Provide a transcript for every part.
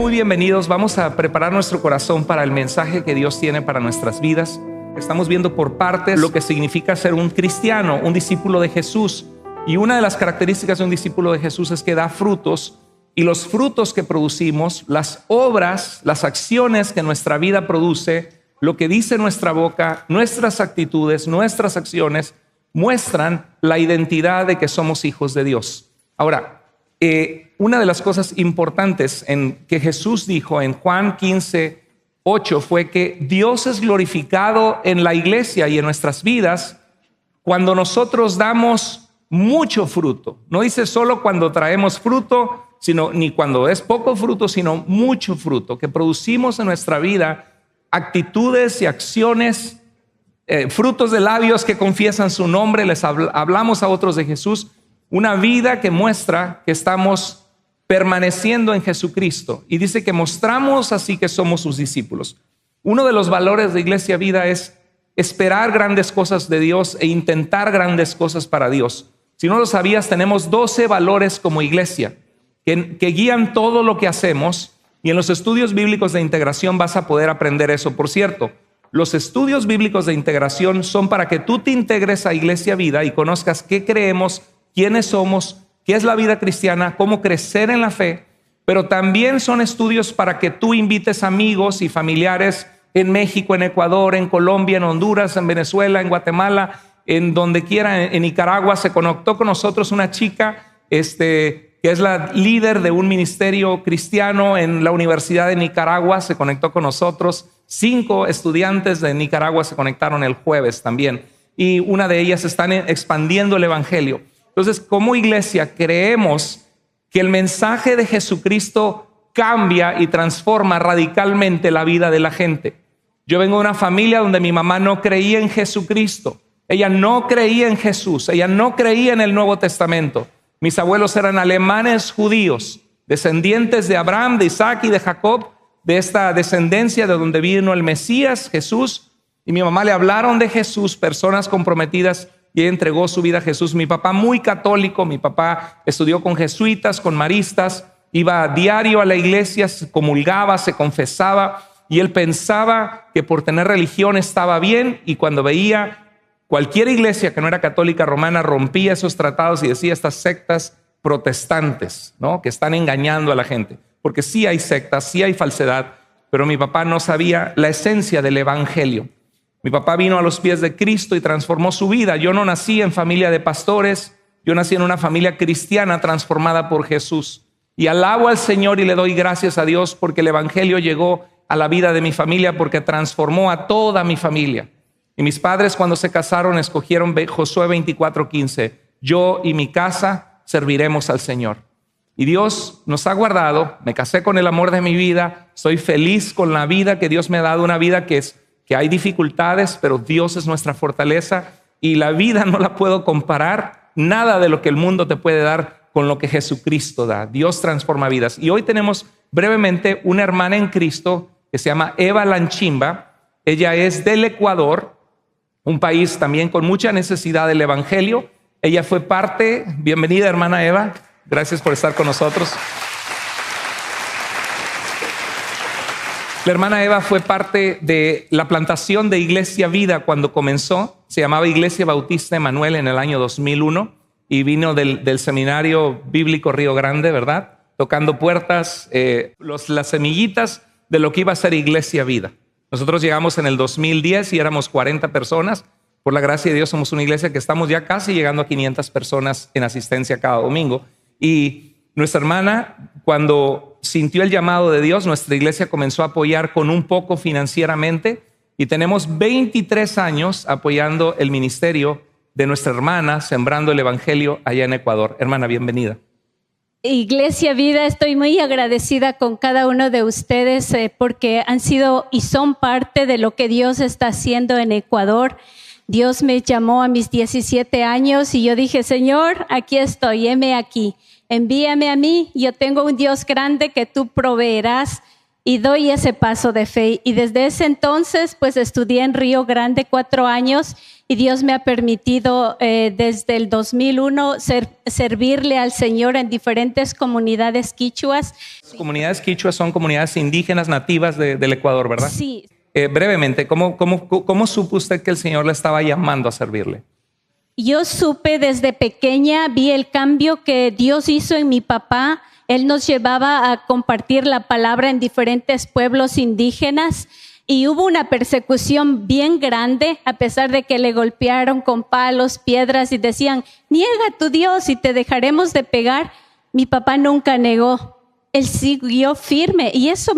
muy bienvenidos. Vamos a preparar nuestro corazón para el mensaje que Dios tiene para nuestras vidas. Estamos viendo por partes lo que significa ser un cristiano, un discípulo de Jesús. Y una de las características de un discípulo de Jesús es que da frutos. Y los frutos que producimos, las obras, las acciones que nuestra vida produce, lo que dice nuestra boca, nuestras actitudes, nuestras acciones, muestran la identidad de que somos hijos de Dios. Ahora, una de las cosas importantes que Jesús dijo en Juan 15:8 fue que Dios es glorificado en la iglesia y en nuestras vidas cuando nosotros damos mucho fruto. No dice solo cuando traemos fruto, ni cuando es poco fruto, sino mucho fruto, que producimos en nuestra vida actitudes y acciones, frutos de labios que confiesan su nombre, les hablamos a otros de Jesús, una vida que muestra que estamos permaneciendo en Jesucristo. Y dice que mostramos así que somos sus discípulos. Uno de los valores de Iglesia Vida es esperar grandes cosas de Dios e intentar grandes cosas para Dios. Si no lo sabías, tenemos 12 valores como iglesia que guían todo lo que hacemos, y en los estudios bíblicos de integración vas a poder aprender eso. Por cierto, los estudios bíblicos de integración son para que tú te integres a Iglesia Vida y conozcas qué creemos, quiénes somos, qué es la vida cristiana, cómo crecer en la fe, pero también son estudios para que tú invites amigos y familiares en México, en Ecuador, en Colombia, en Honduras, en Venezuela, en Guatemala, en donde quiera. En Nicaragua se conectó con nosotros una chica que es la líder de un ministerio cristiano en la Universidad de Nicaragua, se conectó con nosotros. 5 estudiantes de Nicaragua se conectaron el jueves también, y una de ellas están expandiendo el evangelio. Entonces, como iglesia creemos que el mensaje de Jesucristo cambia y transforma radicalmente la vida de la gente. Yo vengo de una familia donde mi mamá no creía en Jesucristo. Ella no creía en Jesús, ella no creía en el Nuevo Testamento. Mis abuelos eran alemanes judíos, descendientes de Abraham, de Isaac y de Jacob, de esta descendencia de donde vino el Mesías, Jesús. Y mi mamá le hablaron de Jesús, personas comprometidas, y ella entregó su vida a Jesús. Mi papá muy católico, mi papá estudió con jesuitas, con maristas, iba a diario a la iglesia, se comulgaba, se confesaba, y él pensaba que por tener religión estaba bien, y cuando veía cualquier iglesia que no era católica romana, rompía esos tratados y decía: estas sectas protestantes, ¿no?, que están engañando a la gente. Porque sí hay sectas, sí hay falsedad, pero mi papá no sabía la esencia del evangelio. Mi papá vino a los pies de Cristo y transformó su vida. Yo no nací en familia de pastores, yo nací en una familia cristiana transformada por Jesús. Y alabo al Señor y le doy gracias a Dios porque el evangelio llegó a la vida de mi familia, porque transformó a toda mi familia. Y mis padres, cuando se casaron, escogieron Josué 24:15. Yo y mi casa serviremos al Señor. Y Dios nos ha guardado. Me casé con el amor de mi vida. Soy feliz con la vida que Dios me ha dado. Una vida que hay dificultades, pero Dios es nuestra fortaleza. Y la vida no la puedo comparar. Nada de lo que el mundo te puede dar con lo que Jesucristo da. Dios transforma vidas. Y hoy tenemos brevemente una hermana en Cristo que se llama Eva Lanchimba. Ella es del Ecuador, un país también con mucha necesidad del evangelio. Ella fue parte. Bienvenida, hermana Eva. Gracias por estar con nosotros. La hermana Eva fue parte de la plantación de Iglesia Vida cuando comenzó. Se llamaba Iglesia Bautista Emanuel en el año 2001 y vino del Seminario Bíblico Río Grande, ¿verdad? Tocando puertas, las semillitas de lo que iba a ser Iglesia Vida. Nosotros llegamos en el 2010 y éramos 40 personas. Por la gracia de Dios somos una iglesia que estamos ya casi llegando a 500 personas en asistencia cada domingo. Y nuestra hermana, cuando sintió el llamado de Dios, nuestra iglesia comenzó a apoyar con un poco financieramente, y tenemos 23 años apoyando el ministerio de nuestra hermana, sembrando el evangelio allá en Ecuador. Hermana, bienvenida. Iglesia Vida, estoy muy agradecida con cada uno de ustedes porque han sido y son parte de lo que Dios está haciendo en Ecuador. Dios me llamó a mis 17 años y yo dije: Señor, aquí estoy, heme aquí, envíame a mí. Yo tengo un Dios grande que tú proveerás. y doy ese paso de fe. Y desde ese entonces, pues estudié en Río Grande 4 años y Dios me ha permitido desde el 2001 servirle al Señor en diferentes comunidades quichuas. Las comunidades quichuas son comunidades indígenas nativas del Ecuador, ¿verdad? Sí. Brevemente, ¿cómo supo usted que el Señor le estaba llamando a servirle? Yo supe desde pequeña, vi el cambio que Dios hizo en mi papá. Él nos llevaba a compartir la palabra en diferentes pueblos indígenas y hubo una persecución bien grande, a pesar de que le golpearon con palos, piedras y decían, niega a tu Dios y te dejaremos de pegar. Mi papá nunca negó, él siguió firme y eso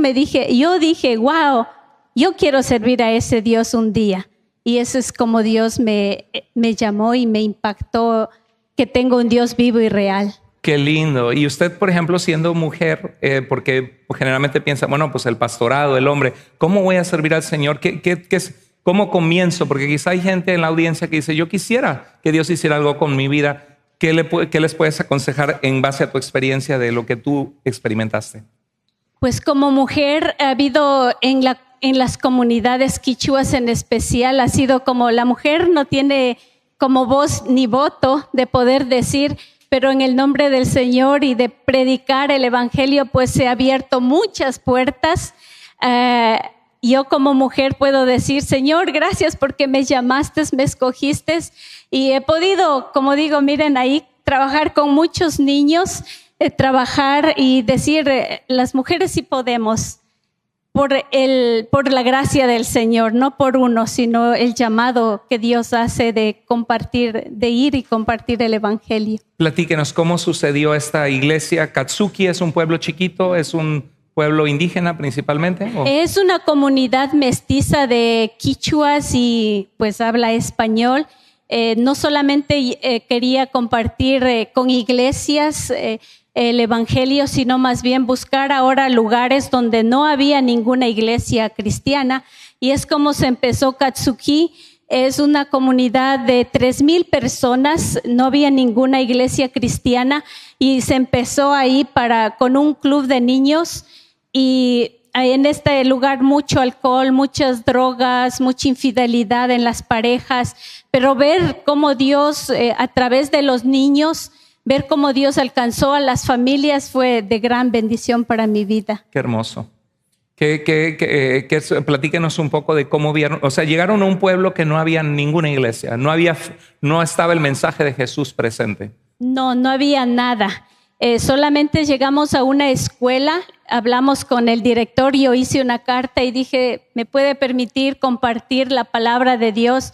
yo dije, wow, yo quiero servir a ese Dios un día. Y eso es como Dios me llamó y me impactó, que tengo un Dios vivo y real. Qué lindo. Y usted, por ejemplo, siendo mujer, porque generalmente piensa, bueno, pues el pastorado, el hombre, ¿cómo voy a servir al Señor? ¿Cómo comienzo? Porque quizá hay gente en la audiencia que dice, yo quisiera que Dios hiciera algo con mi vida. ¿Qué les puedes aconsejar en base a tu experiencia de lo que tú experimentaste? Pues como mujer ha habido en las comunidades quichuas en especial, ha sido como la mujer no tiene como voz ni voto de poder decir, pero en el nombre del Señor y de predicar el evangelio, pues se ha abierto muchas puertas. Yo como mujer puedo decir, Señor, gracias porque me llamaste, me escogiste y he podido, como digo, miren ahí, trabajar con muchos niños, trabajar y decir, las mujeres sí podemos. Por la gracia del Señor, no por uno, sino el llamado que Dios hace de compartir, de ir y compartir el evangelio. Platíquenos cómo sucedió esta iglesia. Katsuki es un pueblo chiquito, es un pueblo indígena principalmente. ¿O? Es una comunidad mestiza de quichuas y pues habla español. No solamente quería compartir con iglesias el evangelio, sino más bien buscar ahora lugares donde no había ninguna iglesia cristiana. Y es como se empezó Katsuki. Es una comunidad de 3,000 personas, no había ninguna iglesia cristiana y se empezó ahí con un club de niños y en este lugar mucho alcohol, muchas drogas, mucha infidelidad en las parejas, pero ver cómo Dios a través de los niños, ver cómo Dios alcanzó a las familias fue de gran bendición para mi vida. Qué hermoso. Platíquenos un poco de cómo vieron, o sea, llegaron a un pueblo que no había ninguna iglesia, no estaba el mensaje de Jesús presente. No había nada. Solamente llegamos a una escuela, hablamos con el director, yo hice una carta y dije, ¿me puede permitir compartir la palabra de Dios?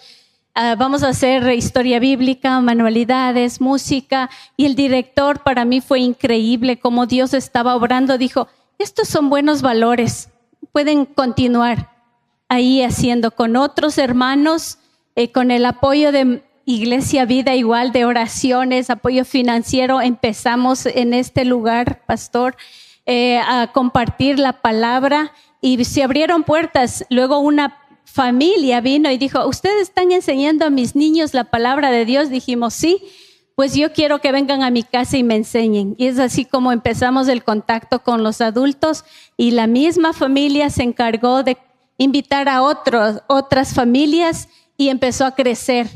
Vamos a hacer historia bíblica, manualidades, música. Y el director, para mí fue increíble cómo Dios estaba obrando. Dijo, estos son buenos valores, pueden continuar ahí haciendo con otros hermanos, con el apoyo de Iglesia Vida, igual de oraciones, apoyo financiero. Empezamos en este lugar, pastor, a compartir la palabra y se abrieron puertas. Luego una familia vino y dijo, ¿ustedes están enseñando a mis niños la palabra de Dios? Dijimos, sí, pues yo quiero que vengan a mi casa y me enseñen. Y es así como empezamos el contacto con los adultos y la misma familia se encargó de invitar a otras familias y empezó a crecer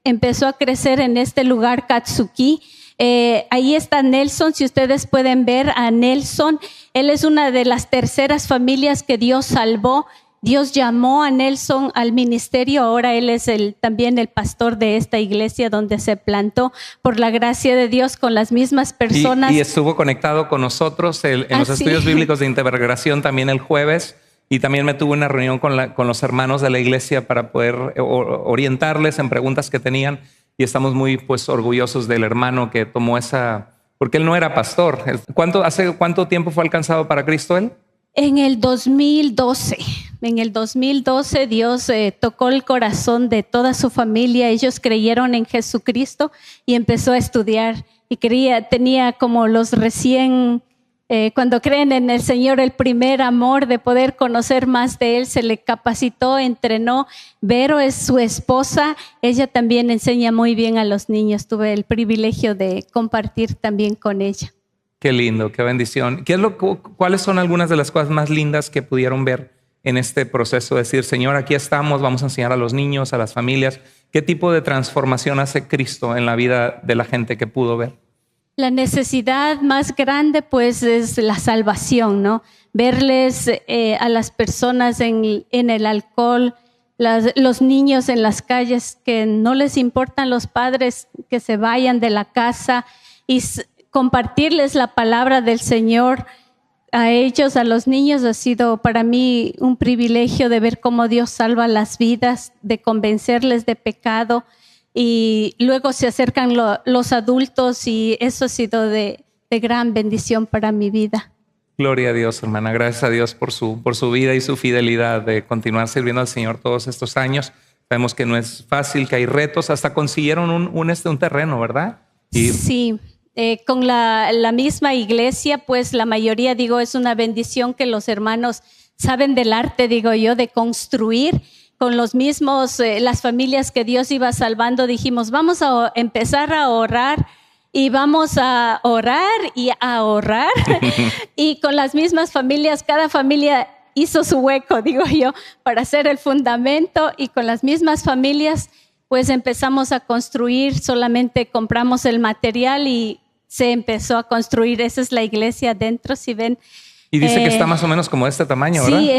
en este lugar Katsuki. Ahí está Nelson, si ustedes pueden ver a Nelson, él es una de las terceras familias que Dios salvó. Dios llamó a Nelson al ministerio, ahora él es también el pastor de esta iglesia donde se plantó por la gracia de Dios con las mismas personas. Y estuvo conectado con nosotros en los estudios bíblicos de integración también el jueves y también me tuve una reunión con los hermanos de la iglesia para poder orientarles en preguntas que tenían y estamos muy orgullosos del hermano que tomó porque él no era pastor. ¿Hace cuánto tiempo fue alcanzado para Cristo él? En el 2012. En el 2012 Dios tocó el corazón de toda su familia. Ellos creyeron en Jesucristo y empezó a estudiar. Y tenía como los recién, cuando creen en el Señor, el primer amor de poder conocer más de Él. Se le capacitó, entrenó. Vero es su esposa. Ella también enseña muy bien a los niños. Tuve el privilegio de compartir también con ella. Qué lindo, qué bendición. ¿Cuáles son algunas de las cosas más lindas que pudieron ver en este proceso? Decir, Señor, aquí estamos, vamos a enseñar a los niños, a las familias. ¿Qué tipo de transformación hace Cristo en la vida de la gente que pudo ver? La necesidad más grande pues es la salvación, ¿no? Verles a las personas en el alcohol, los niños en las calles que no les importan los padres que se vayan de la casa y compartirles la palabra del Señor a ellos, a los niños, ha sido para mí un privilegio de ver cómo Dios salva las vidas, de convencerles de pecado y luego se acercan los adultos y eso ha sido de gran bendición para mi vida. Gloria a Dios, hermana. Gracias a Dios por su vida y su fidelidad de continuar sirviendo al Señor todos estos años. Sabemos que no es fácil, que hay retos. Hasta consiguieron un terreno, ¿verdad? Sí. Con la misma iglesia, pues la mayoría, digo, es una bendición que los hermanos saben del arte, digo yo, de construir. Con los mismos, las familias que Dios iba salvando, dijimos, vamos a empezar a ahorrar y vamos a orar y a ahorrar. Y con las mismas familias, cada familia hizo su hueco, digo yo, para hacer el fundamento y con las mismas familias, pues empezamos a construir, solamente compramos el material y se empezó a construir. Esa es la iglesia adentro, si ven. Y dice que está más o menos como de este tamaño, ¿verdad? Sí,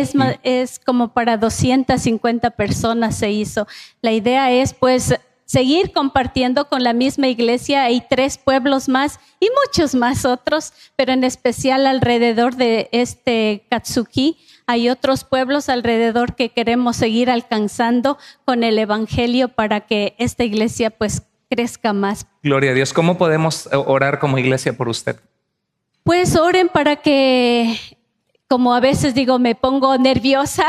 es como para 250 personas se hizo. La idea es pues seguir compartiendo con la misma iglesia. Hay 3 pueblos más y muchos más otros, pero en especial alrededor de Katsuki hay otros pueblos alrededor que queremos seguir alcanzando con el evangelio para que esta iglesia pues crezca más. Gloria a Dios. ¿Cómo podemos orar como iglesia por usted? Pues oren para que, como a veces digo, me pongo nerviosa.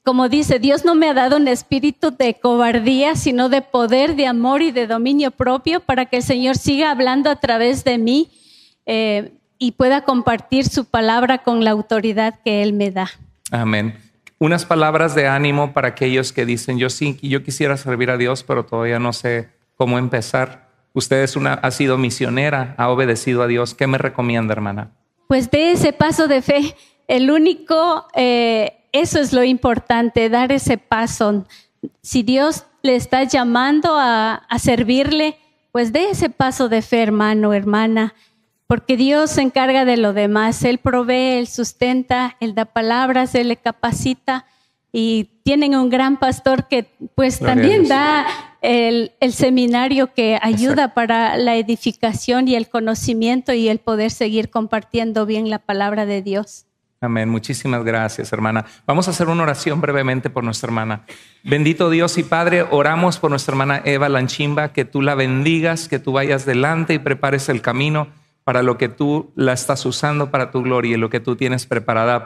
Como dice, Dios no me ha dado un espíritu de cobardía, sino de poder, de amor y de dominio propio, para que el Señor siga hablando a través de mí y pueda compartir su palabra con la autoridad que Él me da. Amén. Unas palabras de ánimo para aquellos que dicen, yo quisiera servir a Dios, pero todavía no sé cómo empezar. Usted ha sido misionera, ha obedecido a Dios. ¿Qué me recomienda, hermana? Pues dé ese paso de fe. Eso es lo importante, dar ese paso. Si Dios le está llamando a servirle, pues dé ese paso de fe, hermano, hermana, porque Dios se encarga de lo demás. Él provee, Él sustenta, Él da palabras, Él le capacita y tienen un gran pastor que pues Gloria también da el seminario que ayuda Exacto. para la edificación y el conocimiento y el poder seguir compartiendo bien la palabra de Dios. Amén. Muchísimas gracias, hermana. Vamos a hacer una oración brevemente por nuestra hermana. Bendito Dios y Padre, oramos por nuestra hermana Eva Lanchimba, que tú la bendigas, que tú vayas delante y prepares el camino para lo que tú la estás usando para tu gloria y lo que tú tienes preparado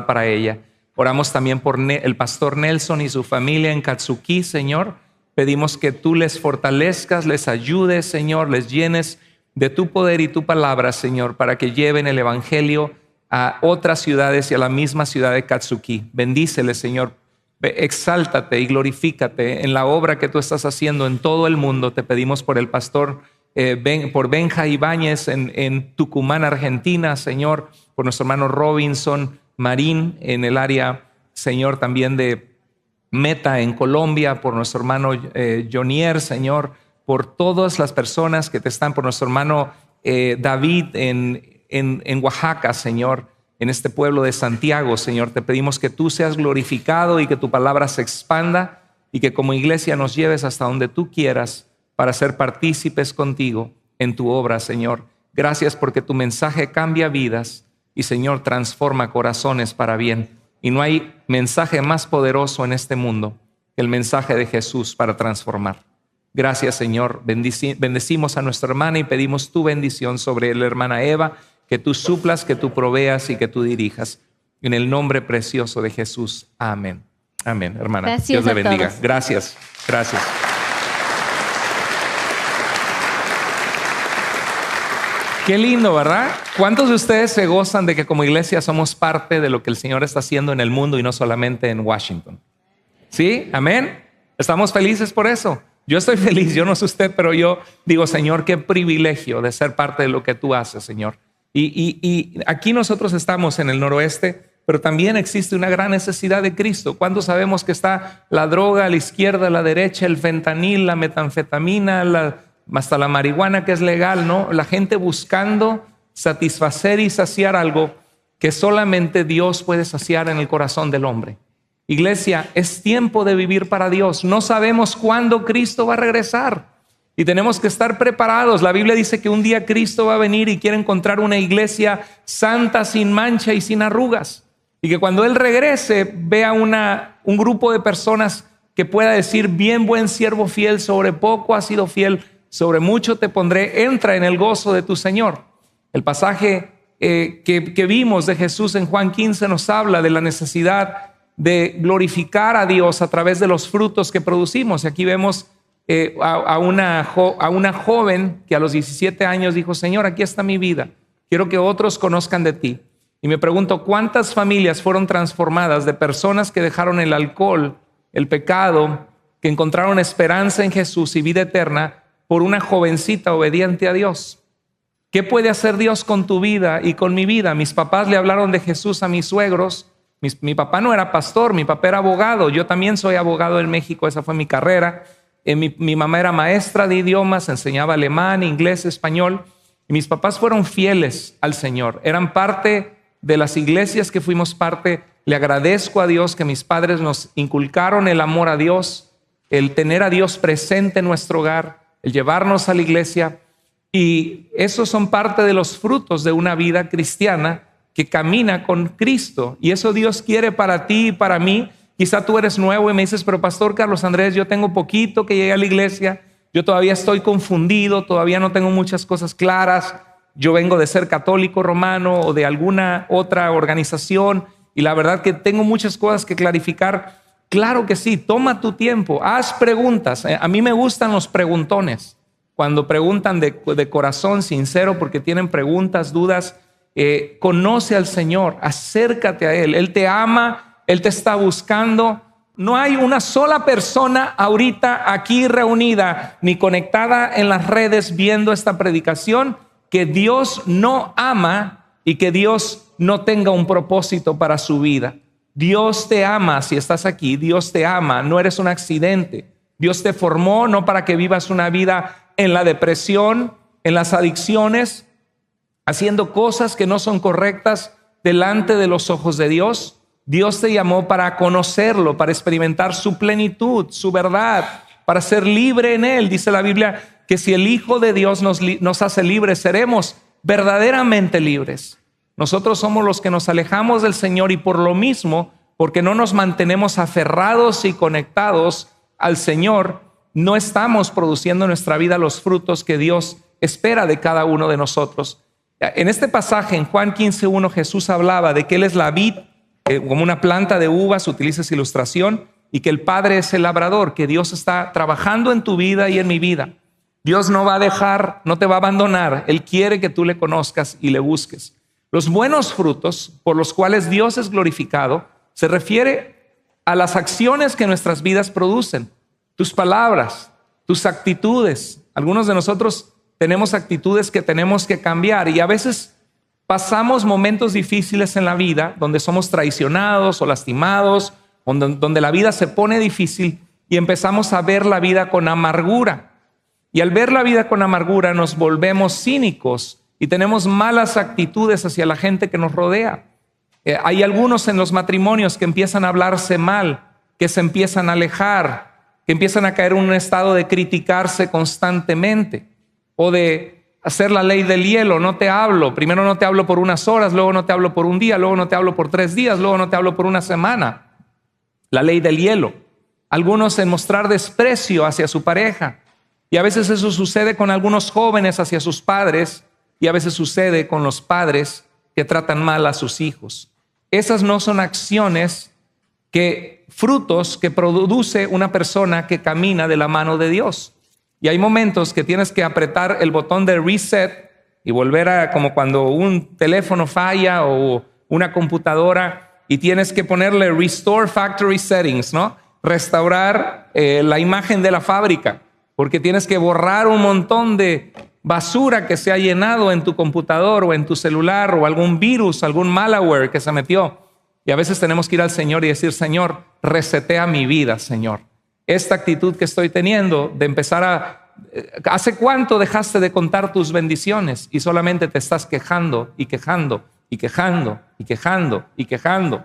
para ella. Oramos también por el pastor Nelson y su familia en Katsuki, Señor. Pedimos que tú les fortalezcas, les ayudes, Señor, les llenes de tu poder y tu palabra, Señor, para que lleven el evangelio a otras ciudades y a la misma ciudad de Katsuki. Bendíceles, Señor. Exáltate y glorifícate en la obra que tú estás haciendo en todo el mundo. Te pedimos por el pastor por Benja Ibáñez en Tucumán, Argentina, Señor, por nuestro hermano Robinson Marín en el área, Señor, también de Meta en Colombia, por nuestro hermano Jonier, Señor, por todas las personas que te están, por nuestro hermano David en Oaxaca, Señor, en este pueblo de Santiago, Señor. Te pedimos que tú seas glorificado y que tu palabra se expanda y que como iglesia nos lleves hasta donde tú quieras para ser partícipes contigo en tu obra, Señor. Gracias porque tu mensaje cambia vidas y, Señor, transforma corazones para bien. Y no hay mensaje más poderoso en este mundo que el mensaje de Jesús para transformar. Gracias, Señor. Bendecimos a nuestra hermana y pedimos tu bendición sobre la hermana Eva, que tú suplas, que tú proveas y que tú dirijas. En el nombre precioso de Jesús. Amén. Amén, hermana. Gracias. Dios le bendiga. Todos. Gracias. Gracias. Qué lindo, ¿verdad? ¿Cuántos de ustedes se gozan de que como iglesia somos parte de lo que el Señor está haciendo en el mundo y no solamente en Washington? ¿Sí? ¿Amén? ¿Estamos felices por eso? Yo estoy feliz, yo no sé usted, pero yo digo, Señor, qué privilegio de ser parte de lo que tú haces, Señor. Y aquí nosotros estamos en el noroeste, pero también existe una gran necesidad de Cristo. ¿Cuándo sabemos que está la droga a la izquierda, a la derecha, el fentanil, la metanfetamina, hasta la marihuana que es legal, ¿no? La gente buscando satisfacer y saciar algo que solamente Dios puede saciar en el corazón del hombre. Iglesia, es tiempo de vivir para Dios. No sabemos cuándo Cristo va a regresar y tenemos que estar preparados. La Biblia dice que un día Cristo va a venir y quiere encontrar una iglesia santa, sin mancha y sin arrugas. Y que cuando Él regrese vea un grupo de personas que pueda decir: bien, buen siervo fiel, sobre poco has sido fiel, sobre mucho te pondré, entra en el gozo de tu Señor. El pasaje que vimos de Jesús en Juan 15 nos habla de la necesidad de glorificar a Dios a través de los frutos que producimos. Y aquí vemos a una joven que a los 17 años dijo: Señor, aquí está mi vida, quiero que otros conozcan de ti. Y me pregunto, ¿cuántas familias fueron transformadas de personas que dejaron el alcohol, el pecado, que encontraron esperanza en Jesús y vida eterna por una jovencita obediente a Dios? ¿Qué puede hacer Dios con tu vida y con mi vida? Mis papás le hablaron de Jesús a mis suegros. Mi papá no era pastor, mi papá era abogado. Yo también soy abogado en México, esa fue mi carrera. Mi mamá era maestra de idiomas, enseñaba alemán, inglés, español. Y mis papás fueron fieles al Señor. Eran parte de las iglesias que fuimos parte. Le agradezco a Dios que mis padres nos inculcaron el amor a Dios, el tener a Dios presente en nuestro hogar, el llevarnos a la iglesia. Y esos son parte de los frutos de una vida cristiana que camina con Cristo. Y eso Dios quiere para ti y para mí. Quizá tú eres nuevo y me dices: pero Pastor Carlos Andrés, yo tengo poquito que llegué a la iglesia, yo todavía estoy confundido, todavía no tengo muchas cosas claras. Yo vengo de ser católico romano o de alguna otra organización y la verdad que tengo muchas cosas que clarificar. Claro que sí, toma tu tiempo, haz preguntas. A mí me gustan los preguntones, cuando preguntan de corazón sincero porque tienen preguntas, dudas. Conoce al Señor, acércate a Él. Él te ama, Él te está buscando. No hay una sola persona ahorita aquí reunida ni conectada en las redes viendo esta predicación que Dios no ama y que Dios no tenga un propósito para su vida. Dios te ama. Si estás aquí, Dios te ama, no eres un accidente. Dios te formó no para que vivas una vida en la depresión, en las adicciones, haciendo cosas que no son correctas delante de los ojos de Dios. Dios te llamó para conocerlo, para experimentar su plenitud, su verdad, para ser libre en Él. Dice la Biblia que si el Hijo de Dios nos hace libres, seremos verdaderamente libres. Nosotros somos los que nos alejamos del Señor y por lo mismo, porque no nos mantenemos aferrados y conectados al Señor, no estamos produciendo en nuestra vida los frutos que Dios espera de cada uno de nosotros. En este pasaje, en Juan 15:1, Jesús hablaba de que Él es la vid, como una planta de uvas, utiliza esa ilustración, y que el Padre es el labrador, que Dios está trabajando en tu vida y en mi vida. Dios no va a dejar, no te va a abandonar. Él quiere que tú le conozcas y le busques. Los buenos frutos por los cuales Dios es glorificado se refiere a las acciones que nuestras vidas producen. Tus palabras, tus actitudes. Algunos de nosotros tenemos actitudes que tenemos que cambiar y a veces pasamos momentos difíciles en la vida donde somos traicionados o lastimados, donde la vida se pone difícil y empezamos a ver la vida con amargura. Y al ver la vida con amargura nos volvemos cínicos y tenemos malas actitudes hacia la gente que nos rodea. Hay algunos en los matrimonios que empiezan a hablarse mal, que se empiezan a alejar, que empiezan a caer en un estado de criticarse constantemente o de hacer la ley del hielo. No te hablo, primero no te hablo por unas horas, luego no te hablo por un día, luego no te hablo por 3 días, luego no te hablo por una semana. La ley del hielo. Algunos en mostrar desprecio hacia su pareja. Y a veces eso sucede con algunos jóvenes hacia sus padres y a veces sucede con los padres que tratan mal a sus hijos. Esas no son acciones frutos que produce una persona que camina de la mano de Dios. Y hay momentos que tienes que apretar el botón de reset y volver a, como cuando un teléfono falla o una computadora y tienes que ponerle restore factory settings, ¿no? Restaurar la imagen de la fábrica. porque tienes que borrar un montón de basura que se ha llenado en tu computador o en tu celular, o algún virus, algún malware que se metió. Y a veces tenemos que ir al Señor y decir: Señor, resetea mi vida, Señor. Esta actitud que estoy teniendo de empezar a... ¿Hace cuánto dejaste de contar tus bendiciones y solamente te estás quejando y quejando y quejando y quejando y quejando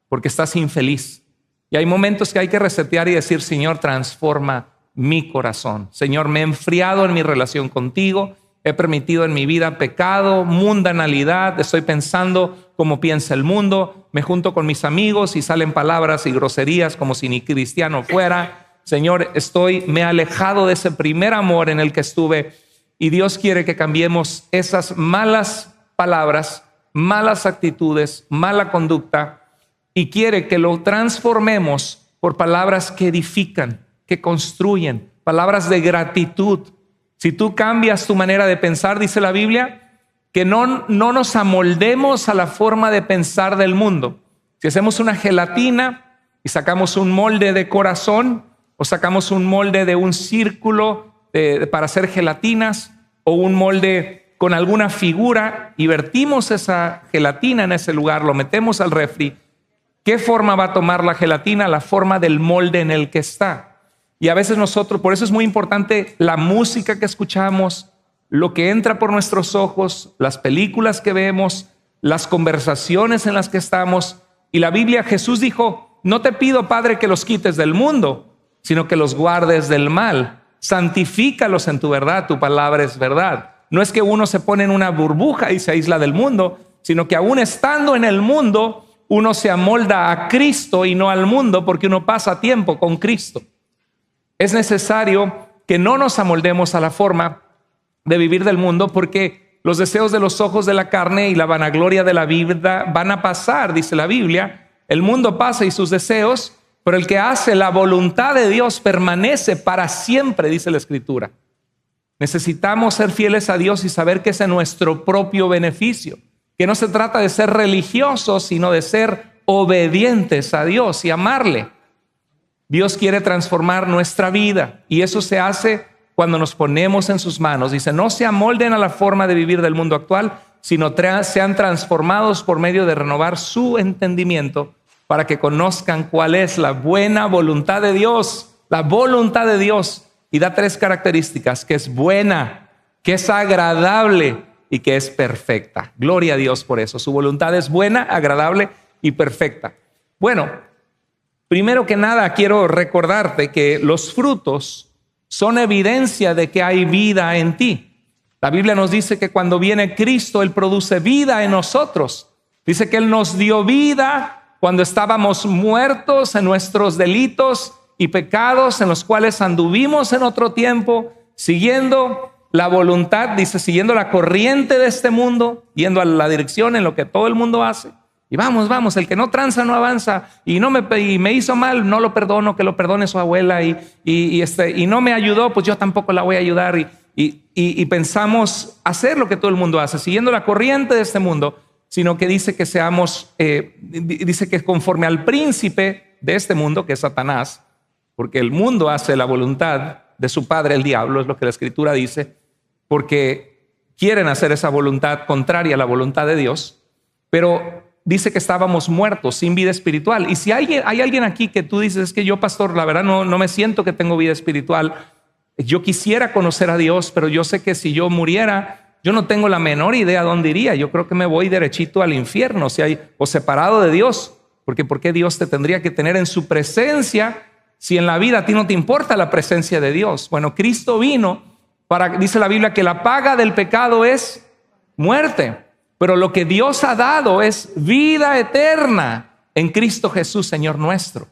porque estás infeliz? Y hay momentos que hay que resetear y decir: Señor, transforma mi corazón. Señor, me he enfriado en mi relación contigo, he permitido en mi vida pecado, mundanalidad, estoy pensando como piensa el mundo, me junto con mis amigos y salen palabras y groserías como si ni cristiano fuera. Señor, me he alejado de ese primer amor en el que estuve, y Dios quiere que cambiemos esas malas palabras, malas actitudes, mala conducta, y quiere que lo transformemos por palabras que edifican, que construyen, palabras de gratitud. Si tú cambias tu manera de pensar, dice la Biblia, que no nos amoldemos a la forma de pensar del mundo. Si hacemos una gelatina y sacamos un molde de corazón, o sacamos un molde de un círculo para hacer gelatinas, o un molde con alguna figura, y vertimos esa gelatina en ese lugar, lo metemos al refri, ¿qué forma va a tomar la gelatina? La forma del molde en el que está. Y a veces nosotros, por eso es muy importante la música que escuchamos, lo que entra por nuestros ojos, las películas que vemos, las conversaciones en las que estamos. Y la Biblia, Jesús dijo: no te pido, Padre, que los quites del mundo, sino que los guardes del mal. Santifícalos en tu verdad, tu palabra es verdad. No es que uno se pone en una burbuja y se aísla del mundo, sino que aún estando en el mundo, uno se amolda a Cristo y no al mundo, porque uno pasa tiempo con Cristo. Es necesario que no nos amoldemos a la forma de vivir del mundo, porque los deseos de los ojos de la carne y la vanagloria de la vida van a pasar, dice la Biblia. El mundo pasa y sus deseos, pero el que hace la voluntad de Dios permanece para siempre, dice la Escritura. Necesitamos ser fieles a Dios y saber que es en nuestro propio beneficio, que no se trata de ser religiosos, sino de ser obedientes a Dios y amarle. Dios quiere transformar nuestra vida, y eso se hace cuando nos ponemos en sus manos. Dice: no se amolden a la forma de vivir del mundo actual, sino sean transformados por medio de renovar su entendimiento, para que conozcan cuál es la buena voluntad de Dios. La voluntad de Dios. Y da 3 características: que es buena, que es agradable y que es perfecta. Gloria a Dios por eso. Su voluntad es buena, agradable y perfecta. Bueno, primero que nada quiero recordarte que los frutos son evidencia de que hay vida en ti. La Biblia nos dice que cuando viene Cristo, Él produce vida en nosotros. Dice que Él nos dio vida cuando estábamos muertos en nuestros delitos y pecados, en los cuales anduvimos en otro tiempo, siguiendo la voluntad, dice, siguiendo la corriente de este mundo, yendo a la dirección en lo que todo el mundo hace. Y vamos, el que no tranza no avanza, y me hizo mal, no lo perdono, que lo perdone su abuela, y no me ayudó, pues yo tampoco la voy a ayudar. Y pensamos hacer lo que todo el mundo hace, siguiendo la corriente de este mundo, sino que dice que seamos, dice que conforme al príncipe de este mundo, que es Satanás, porque el mundo hace la voluntad de su padre, el diablo, es lo que la Escritura dice, porque quieren hacer esa voluntad contraria a la voluntad de Dios, pero dice que estábamos muertos, sin vida espiritual. Y si hay alguien aquí que tú dices: es que yo, pastor, la verdad no me siento que tengo vida espiritual, yo quisiera conocer a Dios, pero yo sé que si yo muriera, yo no tengo la menor idea dónde iría. Yo creo que me voy derechito al infierno, o separado de Dios, porque ¿por qué Dios te tendría que tener en su presencia si en la vida a ti no te importa la presencia de Dios? Bueno, Cristo vino dice la Biblia, que la paga del pecado es muerte, pero lo que Dios ha dado es vida eterna en Cristo Jesús, Señor nuestro.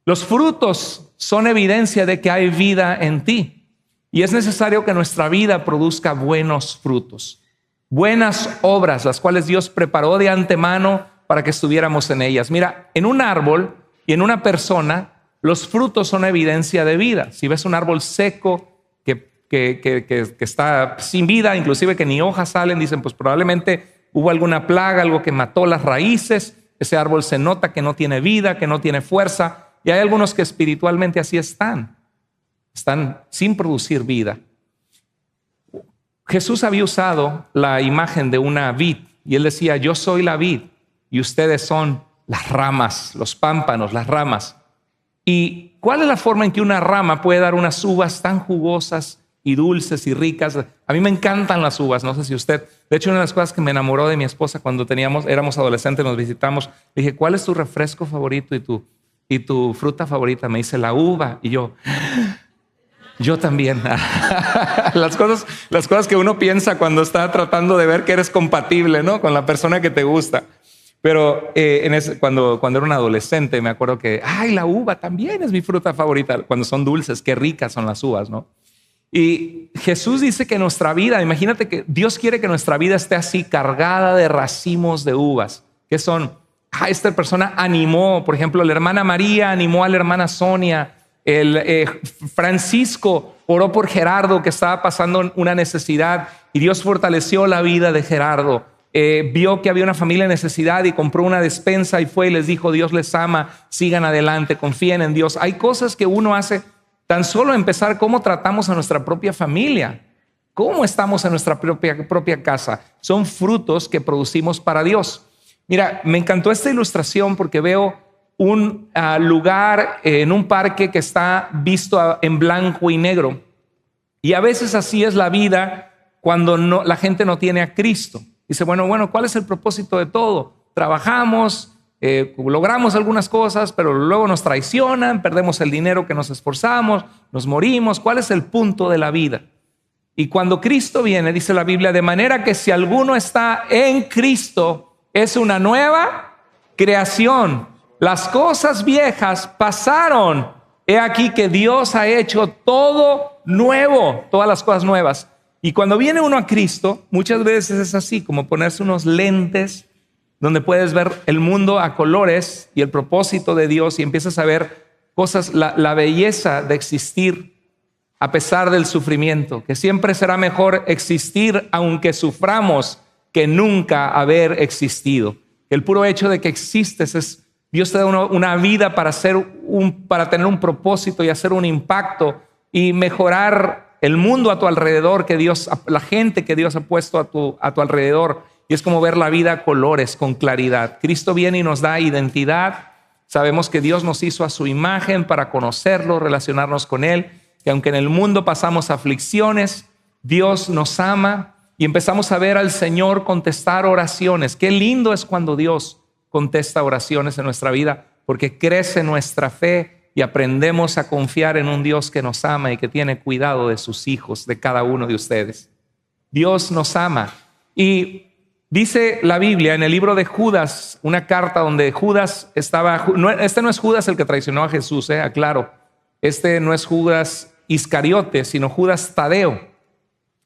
Los frutos son evidencia de que hay vida en ti. Y es necesario que nuestra vida produzca buenos frutos, buenas obras, las cuales Dios preparó de antemano para que estuviéramos en ellas. Mira, en un árbol y en una persona, los frutos son evidencia de vida. Si ves un árbol seco que está sin vida, inclusive que ni hojas salen, dicen, pues probablemente hubo alguna plaga, algo que mató las raíces. Ese árbol se nota que no tiene vida, que no tiene fuerza. Y hay algunos que espiritualmente así están. están sin producir vida. Jesús había usado la imagen de una vid y él decía, yo soy la vid y ustedes son las ramas, los pámpanos, las ramas. ¿Y cuál es la forma en que una rama puede dar unas uvas tan jugosas y dulces y ricas? A mí me encantan las uvas, no sé si usted. De hecho, una de las cosas que me enamoró de mi esposa cuando éramos adolescentes, nos visitamos, le dije, ¿cuál es tu refresco favorito y tu fruta favorita? Me dice, la uva. Y yo también. Las cosas que uno piensa cuando está tratando de ver que eres compatible, ¿no?, con la persona que te gusta. Pero cuando era un adolescente me acuerdo que, la uva también es mi fruta favorita. Cuando son dulces, qué ricas son las uvas, ¿no? Y Jesús dice que nuestra vida, imagínate que Dios quiere que nuestra vida esté así cargada de racimos de uvas. Que son, esta persona animó, por ejemplo, la hermana María animó a la hermana Sonia. Francisco oró por Gerardo que estaba pasando una necesidad y Dios fortaleció la vida de Gerardo. Vio que había una familia en necesidad y compró una despensa y fue y les dijo, Dios les ama, sigan adelante, confíen en Dios. Hay cosas que uno hace tan solo empezar cómo tratamos a nuestra propia familia, cómo estamos en nuestra propia casa. Son frutos que producimos para Dios. Mira, me encantó esta ilustración porque veo un lugar en un parque que está visto en blanco y negro. Y a veces así es la vida cuando la gente no tiene a Cristo. Dice, bueno, ¿cuál es el propósito de todo? Trabajamos, logramos algunas cosas, pero luego nos traicionan, perdemos el dinero que nos esforzamos, nos morimos. ¿Cuál es el punto de la vida? Y cuando Cristo viene, dice la Biblia, de manera que si alguno está en Cristo, es una nueva creación. Las cosas viejas pasaron. He aquí que Dios ha hecho todo nuevo, todas las cosas nuevas. Y cuando viene uno a Cristo, muchas veces es así, como ponerse unos lentes donde puedes ver el mundo a colores y el propósito de Dios y empiezas a ver cosas, la belleza de existir a pesar del sufrimiento, que siempre será mejor existir aunque suframos que nunca haber existido. El puro hecho de que existes Dios te da una vida para tener un propósito y hacer un impacto y mejorar el mundo a tu alrededor, la gente que Dios ha puesto a tu alrededor. Y es como ver la vida a colores, con claridad. Cristo viene y nos da identidad. Sabemos que Dios nos hizo a su imagen para conocerlo, relacionarnos con Él. Que aunque en el mundo pasamos aflicciones, Dios nos ama y empezamos a ver al Señor contestar oraciones. Qué lindo es cuando Dios contesta oraciones en nuestra vida, porque crece nuestra fe y aprendemos a confiar en un Dios que nos ama y que tiene cuidado de sus hijos, de cada uno de ustedes. Dios nos ama. Y dice la Biblia en el libro de Judas, una carta donde Judas estaba, este no es Judas el que traicionó a Jesús, aclaro. Este no es Judas Iscariote, sino Judas Tadeo.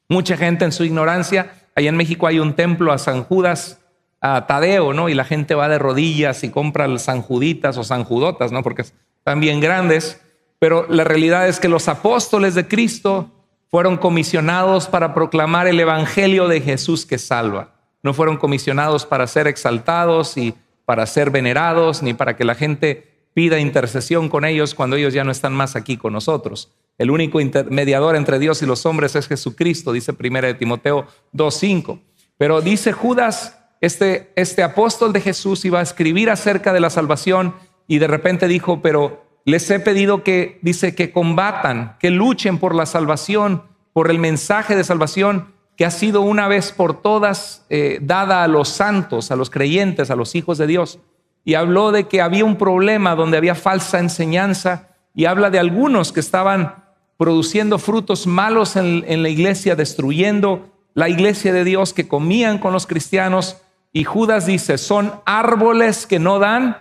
Mucha gente en su ignorancia, allá en México hay un templo a San Judas Tadeo, ¿no? Y la gente va de rodillas y compra el San Juditas o San Judotas, ¿no? Porque están bien grandes. Pero la realidad es que los apóstoles de Cristo fueron comisionados para proclamar el evangelio de Jesús que salva. No fueron comisionados para ser exaltados y para ser venerados, ni para que la gente pida intercesión con ellos cuando ellos ya no están más aquí con nosotros. El único mediador entre Dios y los hombres es Jesucristo, dice 1 Timoteo 2:5. Pero dice Judas, este apóstol de Jesús iba a escribir acerca de la salvación y de repente dijo, pero les he pedido que combatan, que luchen por la salvación, por el mensaje de salvación que ha sido una vez por todas dada a los santos, a los creyentes, a los hijos de Dios. Y habló de que había un problema donde había falsa enseñanza y habla de algunos que estaban produciendo frutos malos en la iglesia, destruyendo la iglesia de Dios, que comían con los cristianos. Y Judas dice, son árboles que no dan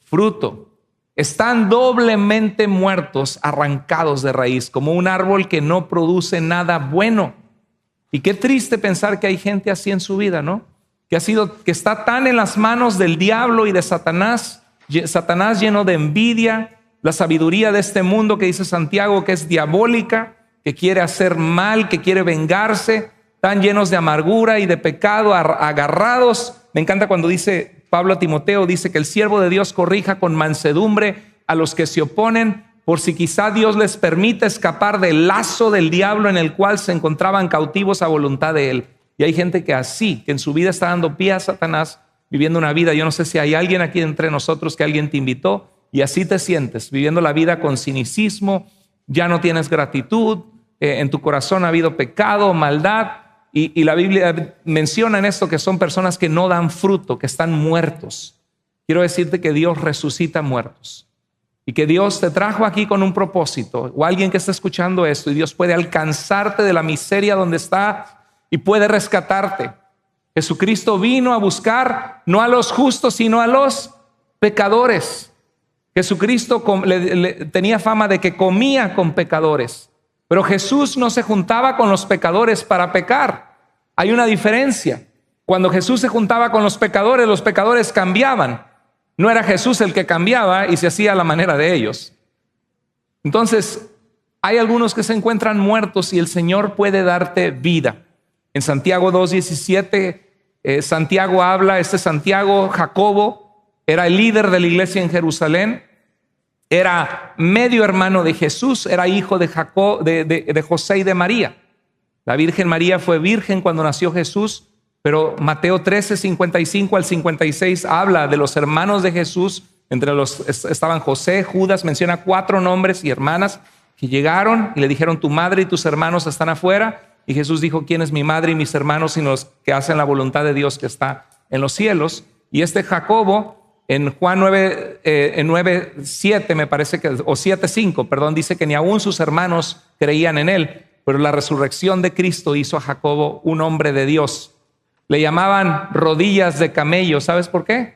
fruto. Están doblemente muertos, arrancados de raíz, como un árbol que no produce nada bueno. Y qué triste pensar que hay gente así en su vida, ¿no? Que está tan en las manos del diablo y de Satanás lleno de envidia, la sabiduría de este mundo que dice Santiago que es diabólica, que quiere hacer mal, que quiere vengarse, tan llenos de amargura y de pecado, agarrados. Me encanta cuando dice Pablo a Timoteo, dice que el siervo de Dios corrija con mansedumbre a los que se oponen, por si quizá Dios les permite escapar del lazo del diablo en el cual se encontraban cautivos a voluntad de Él. Y hay gente que así, que en su vida está dando pie a Satanás, viviendo una vida. Yo no sé si hay alguien aquí entre nosotros que alguien te invitó y así te sientes, viviendo la vida con cinicismo, ya no tienes gratitud, en tu corazón ha habido pecado, maldad. Y la Biblia menciona en esto que son personas que no dan fruto, que están muertos. Quiero decirte que Dios resucita muertos y que Dios te trajo aquí con un propósito, o alguien que está escuchando esto, y Dios puede alcanzarte de la miseria donde está y puede rescatarte. Jesucristo vino a buscar no a los justos, sino a los pecadores. Jesucristo tenía fama de que comía con pecadores, pero Jesús no se juntaba con los pecadores para pecar. Hay una diferencia. Cuando Jesús se juntaba con los pecadores cambiaban. No era Jesús el que cambiaba y se hacía a la manera de ellos. Entonces, hay algunos que se encuentran muertos y el Señor puede darte vida. En Santiago 2:17, Santiago habla, Santiago, Jacobo, era el líder de la iglesia en Jerusalén, era medio hermano de Jesús, era hijo de José y de María. La Virgen María fue virgen cuando nació Jesús, pero Mateo 13:55 al 56 habla de los hermanos de Jesús. Entre los estaban José, Judas, menciona 4 nombres y hermanas que llegaron y le dijeron: tu madre y tus hermanos están afuera. Y Jesús dijo: ¿quién es mi madre y mis hermanos sino los que hacen la voluntad de Dios que está en los cielos? Y Jacobo, en Juan 9:7 me parece que, o 7:5, perdón, dice que ni aún sus hermanos creían en él, pero la resurrección de Cristo hizo a Jacobo un hombre de Dios. Le llamaban rodillas de camello. ¿Sabes por qué?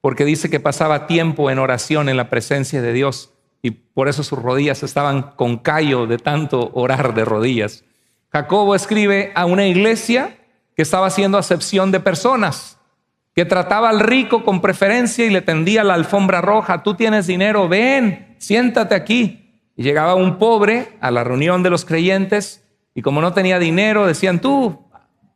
Porque dice que pasaba tiempo en oración en la presencia de Dios y por eso sus rodillas estaban con callo de tanto orar de rodillas. Jacobo escribe a una iglesia que estaba haciendo acepción de personas, que trataba al rico con preferencia y le tendía la alfombra roja. Tú tienes dinero, ven, siéntate aquí. Y llegaba un pobre a la reunión de los creyentes y como no tenía dinero, decían: tú,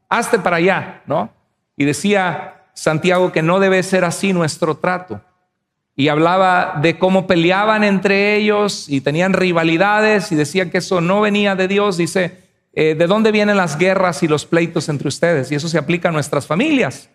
hazte para allá, ¿no? Y decía Santiago que no debe ser así nuestro trato. Y hablaba de cómo peleaban entre ellos y tenían rivalidades y decía que eso no venía de Dios. Dice: ¿de dónde vienen las guerras y los pleitos entre ustedes? Y eso se aplica a nuestras familias,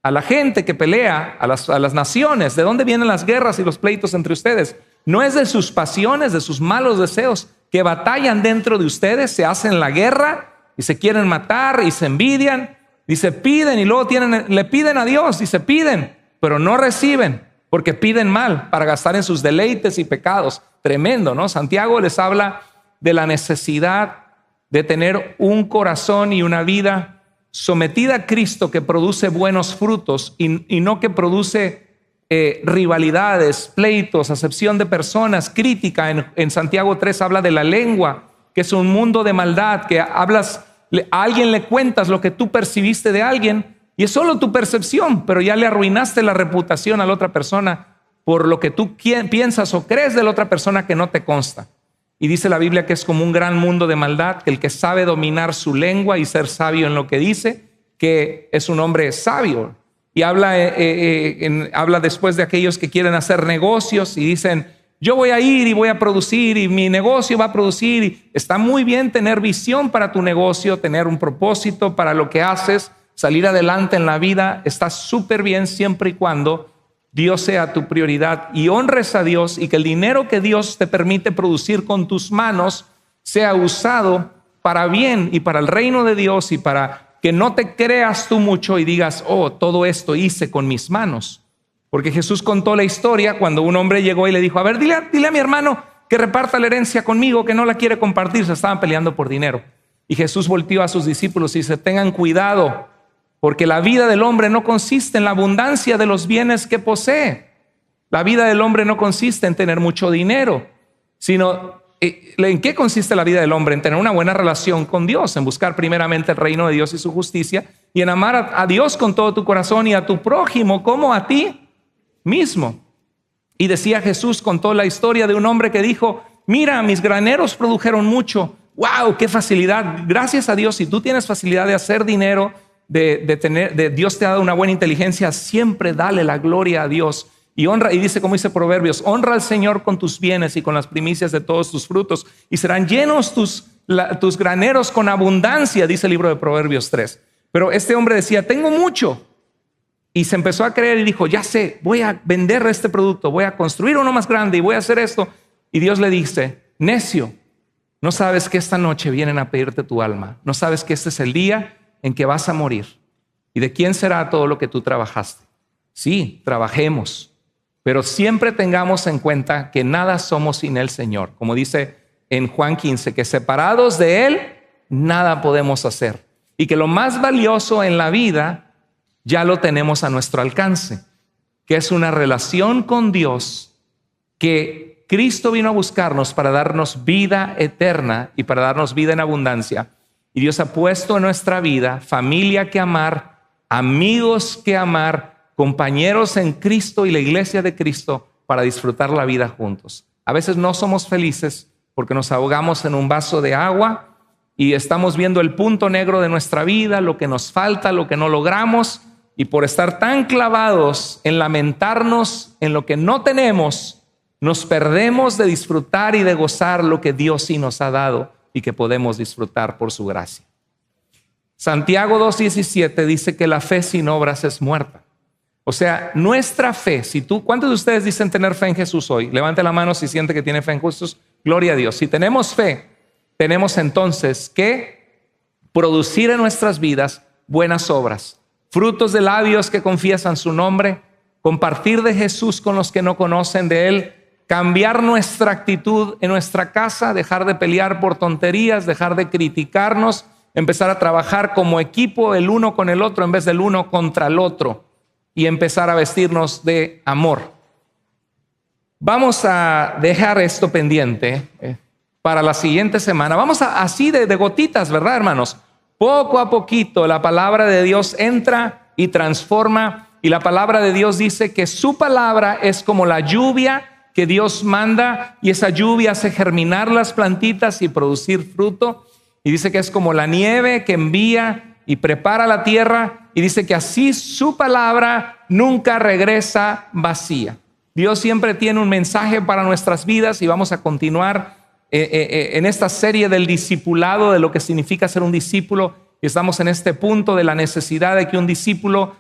a la gente que pelea, a las naciones. ¿De dónde vienen las guerras y los pleitos entre ustedes? No es de sus pasiones, de sus malos deseos que batallan dentro de ustedes, se hacen la guerra y se quieren matar y se envidian. Dice: piden y luego le piden a Dios, dice: piden, pero no reciben porque piden mal para gastar en sus deleites y pecados. Tremendo, ¿no? Santiago les habla de la necesidad de tener un corazón y una vida sometida a Cristo que produce buenos frutos y no que produce rivalidades, pleitos, acepción de personas, crítica. En Santiago 3 habla de la lengua, que es un mundo de maldad, que hablas, a alguien le cuentas lo que tú percibiste de alguien y es solo tu percepción, pero ya le arruinaste la reputación a la otra persona por lo que tú piensas o crees de la otra persona que no te consta. Y dice la Biblia que es como un gran mundo de maldad, que el que sabe dominar su lengua y ser sabio en lo que dice, que es un hombre sabio. Y habla después de aquellos que quieren hacer negocios y dicen: yo voy a ir y voy a producir y mi negocio va a producir. Y está muy bien tener visión para tu negocio, tener un propósito para lo que haces, salir adelante en la vida. Está súper bien siempre y cuando Dios sea tu prioridad y honres a Dios y que el dinero que Dios te permite producir con tus manos sea usado para bien y para el reino de Dios y para que no te creas tú mucho y digas: oh, todo esto hice con mis manos. Porque Jesús contó la historia cuando un hombre llegó y le dijo: a ver, dile a mi hermano que reparta la herencia conmigo, que no la quiere compartir. Se estaban peleando por dinero. Y Jesús volteó a sus discípulos y dice: tengan cuidado, porque la vida del hombre no consiste en la abundancia de los bienes que posee. La vida del hombre no consiste en tener mucho dinero, sino ¿en qué consiste la vida del hombre? En tener una buena relación con Dios, en buscar primeramente el reino de Dios y su justicia, y en amar a Dios con todo tu corazón y a tu prójimo como a ti mismo. Y decía Jesús, contó la historia de un hombre que dijo: mira, mis graneros produjeron mucho. ¡Wow! ¡Qué facilidad! Gracias a Dios, si tú tienes facilidad de hacer dinero, Dios te ha dado una buena inteligencia, siempre dale la gloria a Dios y dice, como dice Proverbios, honra al Señor con tus bienes y con las primicias de todos tus frutos, y serán llenos tus graneros con abundancia, dice el libro de Proverbios 3. Pero este hombre decía, tengo mucho. Y se empezó a creer y dijo, ya sé, voy a vender este producto, voy a construir uno más grande y voy a hacer esto. Y Dios le dice, necio, no sabes que esta noche vienen a pedirte tu alma. No sabes que este es el día en que vas a morir. ¿Y de quién será todo lo que tú trabajaste? Sí, trabajemos, pero siempre tengamos en cuenta que nada somos sin el Señor. Como dice en Juan 15, que separados de Él, nada podemos hacer. Y que lo más valioso en la vida ya lo tenemos a nuestro alcance, que es una relación con Dios, que Cristo vino a buscarnos para darnos vida eterna y para darnos vida en abundancia. Y Dios ha puesto en nuestra vida familia que amar, amigos que amar, compañeros en Cristo y la iglesia de Cristo para disfrutar la vida juntos. A veces no somos felices porque nos ahogamos en un vaso de agua y estamos viendo el punto negro de nuestra vida, lo que nos falta, lo que no logramos, y por estar tan clavados en lamentarnos en lo que no tenemos, nos perdemos de disfrutar y de gozar lo que Dios sí nos ha dado y que podemos disfrutar por su gracia. Santiago 2:17 dice que la fe sin obras es muerta. O sea, nuestra fe, ¿cuántos de ustedes dicen tener fe en Jesús hoy? Levante la mano si siente que tiene fe en Jesús. Gloria a Dios. Si tenemos fe, tenemos entonces que producir en nuestras vidas buenas obras, frutos de labios que confiesan su nombre, compartir de Jesús con los que no conocen de Él, cambiar nuestra actitud en nuestra casa, dejar de pelear por tonterías, dejar de criticarnos, empezar a trabajar como equipo el uno con el otro en vez del uno contra el otro y empezar a vestirnos de amor. Vamos a dejar esto pendiente para la siguiente semana. Vamos así de gotitas, ¿verdad, hermanos? Poco a poquito la palabra de Dios entra y transforma, y la palabra de Dios dice que su palabra es como la lluvia que Dios manda, y esa lluvia hace germinar las plantitas y producir fruto, y dice que es como la nieve que envía y prepara la tierra, y dice que así su palabra nunca regresa vacía. Dios siempre tiene un mensaje para nuestras vidas, y vamos a continuar en esta serie del discipulado, de lo que significa ser un discípulo, y estamos en este punto de la necesidad de que un discípulo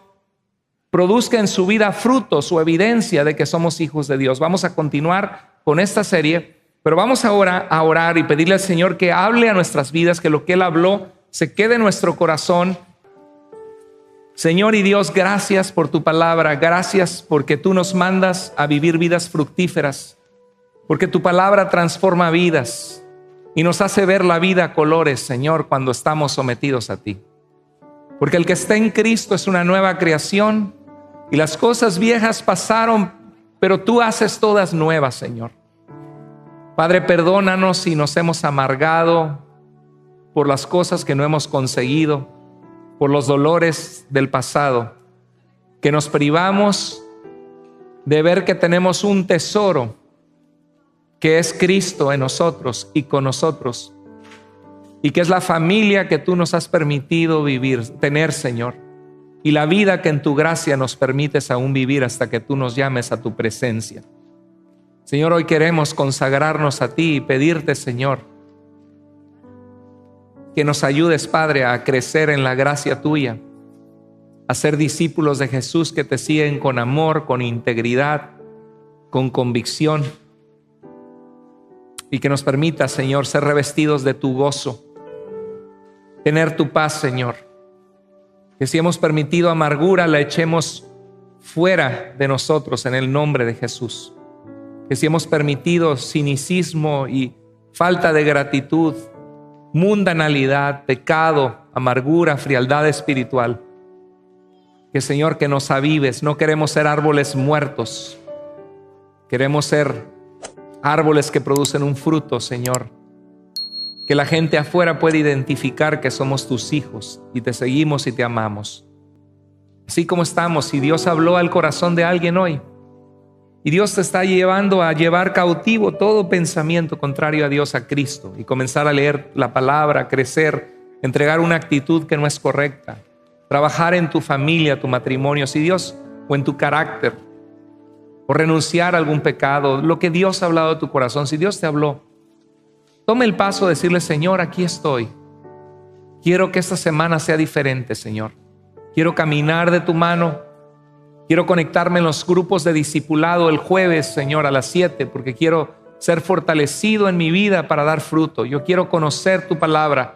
produzca en su vida frutos o evidencia de que somos hijos de Dios. Vamos a continuar con esta serie, pero vamos ahora a orar y pedirle al Señor que hable a nuestras vidas, que lo que Él habló se quede en nuestro corazón. Señor y Dios, gracias por tu palabra, gracias porque tú nos mandas a vivir vidas fructíferas, porque tu palabra transforma vidas y nos hace ver la vida a colores, Señor, cuando estamos sometidos a ti. Porque el que está en Cristo es una nueva creación y las cosas viejas pasaron, pero tú haces todas nuevas, Señor. Padre, perdónanos si nos hemos amargado por las cosas que no hemos conseguido, por los dolores del pasado, que nos privamos de ver que tenemos un tesoro que es Cristo en nosotros y con nosotros, y que es la familia que tú nos has permitido tener, Señor, y la vida que en tu gracia nos permites aún vivir hasta que tú nos llames a tu presencia. Señor, hoy queremos consagrarnos a ti y pedirte, Señor, que nos ayudes, Padre, a crecer en la gracia tuya, a ser discípulos de Jesús que te siguen con amor, con integridad, con convicción, y que nos permita, Señor, ser revestidos de tu gozo, tener tu paz, Señor. Que si hemos permitido amargura, la echemos fuera de nosotros en el nombre de Jesús. Que si hemos permitido cinicismo y falta de gratitud, mundanalidad, pecado, amargura, frialdad espiritual, que, Señor, que nos avives. No queremos ser árboles muertos, queremos ser árboles que producen un fruto, Señor, que la gente afuera puede identificar que somos tus hijos y te seguimos y te amamos. Así como estamos, si Dios habló al corazón de alguien hoy y Dios te está llevando a llevar cautivo todo pensamiento contrario a Dios, a Cristo, y comenzar a leer la palabra, crecer, entregar una actitud que no es correcta, trabajar en tu familia, tu matrimonio, si Dios, o en tu carácter, o renunciar a algún pecado, lo que Dios ha hablado de tu corazón. Si Dios te habló, tome el paso de decirle: Señor, aquí estoy. Quiero que esta semana sea diferente, Señor. Quiero caminar de tu mano. Quiero conectarme en los grupos de discipulado el jueves, Señor, a las 7, porque quiero ser fortalecido en mi vida para dar fruto. Yo quiero conocer tu palabra.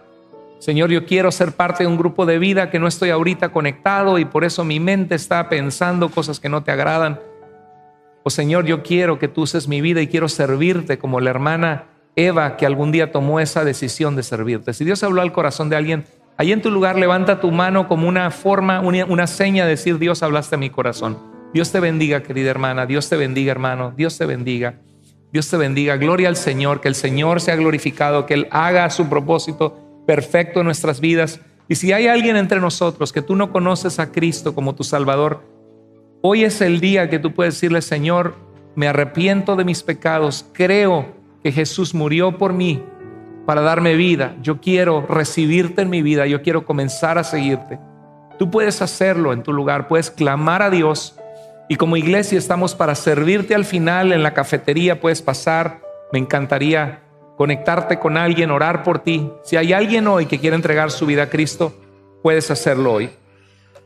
Señor, yo quiero ser parte de un grupo de vida que no estoy ahorita conectado y por eso mi mente está pensando cosas que no te agradan. Oh Señor, yo quiero que tú uses mi vida y quiero servirte como la hermana Eva, que algún día tomó esa decisión de servirte. Si Dios habló al corazón de alguien, ahí en tu lugar levanta tu mano como una forma, una seña de decir: Dios, hablaste a mi corazón. Dios te bendiga, querida hermana. Dios te bendiga, hermano. Dios te bendiga. Dios te bendiga. Gloria al Señor. Que el Señor sea glorificado, que Él haga su propósito perfecto en nuestras vidas. Y si hay alguien entre nosotros que tú no conoces a Cristo como tu Salvador, hoy es el día que tú puedes decirle: Señor, me arrepiento de mis pecados. Creo que Jesús murió por mí para darme vida. Yo quiero recibirte en mi vida. Yo quiero comenzar a seguirte. Tú puedes hacerlo en tu lugar. Puedes clamar a Dios. Y como iglesia estamos para servirte al final en la cafetería. Puedes pasar. Me encantaría conectarte con alguien, orar por ti. Si hay alguien hoy que quiere entregar su vida a Cristo, puedes hacerlo hoy.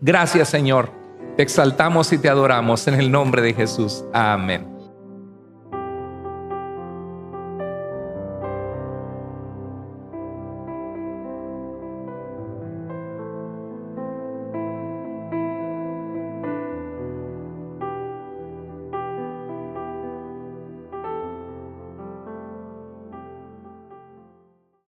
Gracias, Señor. Te exaltamos y te adoramos en el nombre de Jesús. Amén.